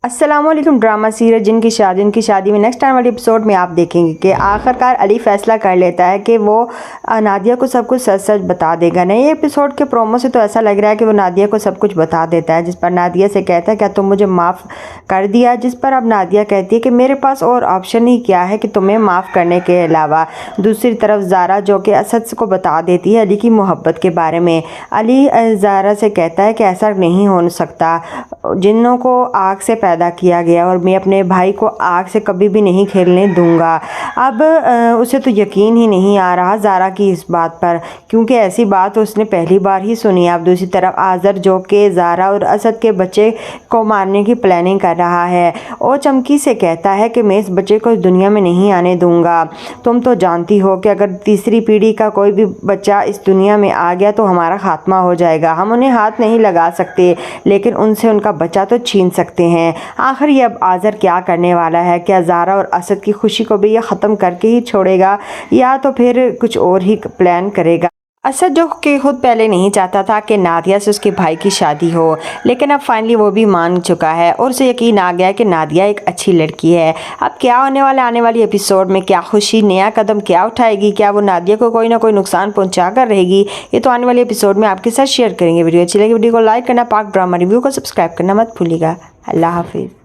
अस्सलामुअलैकुम। Drama serial जिनकी शादी में नेक्स्ट टाइम वाले एपिसोड में आप देखेंगे कि आखिरकार अली फैसला कर लेता है कि वो नादिया को सब कुछ सच सच बता देगा। नए एपिसोड के प्रोमो से तो ऐसा लग रहा है कि वो नादिया को सब कुछ बता देता है, जिस पर नादिया से कहता है क्या तुम मुझे माफ़ कर दिया, जिस पर अब नादिया कहती है कि मेरे पास और ऑप्शन ही क्या है कि तुम्हें माफ़ करने के अलावा। दूसरी तरफ ज़ारा जो कि असद को बता देती है अली की मोहब्बत के बारे में। अली ज़ारा से कहता है कि ऐसा नहीं हो सकता, जिन्नों को आग से पैदा किया गया और मैं अपने भाई को आग से कभी भी नहीं खेलने दूंगा। अब उसे तो यकीन ही नहीं आ रहा ज़ारा की इस बात पर, क्योंकि ऐसी बात उसने पहली बार ही सुनी। अब दूसरी तरफ आज़र जो कि ज़ारा और असद के बच्चे को मारने की प्लानिंग कर रहा है और चमकी से कहता है कि मैं इस बच्चे को इस दुनिया में नहीं आने दूंगा। तुम तो जानती हो कि अगर तीसरी पीढ़ी का कोई भी बच्चा इस दुनिया में आ गया तो हमारा खात्मा हो जाएगा। हम उन्हें हाथ नहीं लगा सकते, लेकिन उनसे उनका बच्चा तो छीन सकते हैं। आखिर ये अब आज़र क्या करने वाला है? क्या ज़ारा और असद की खुशी को भी ये ख़त्म करके ही छोड़ेगा या तो फिर कुछ और ही प्लान करेगा? असद जो कि खुद पहले नहीं चाहता था कि नादिया से उसके भाई की शादी हो, लेकिन अब फाइनली वो भी मान चुका है और उसे यकीन आ गया कि नादिया एक अच्छी लड़की है। अब क्या होने वाला आने वाली एपिसोड में? क्या खुशी नया कदम क्या उठाएगी? क्या वो नादिया को कोई ना कोई नुकसान पहुंचा कर रहेगी? ये तो आने वाले एपिसोड में आपके साथ शेयर करेंगे। वीडियो अच्छी लगी वीडियो को लाइक करना, पाक ड्रामा रिव्यू को सब्सक्राइब करना मत भूलिएगा। अल्लाह हाफिज़।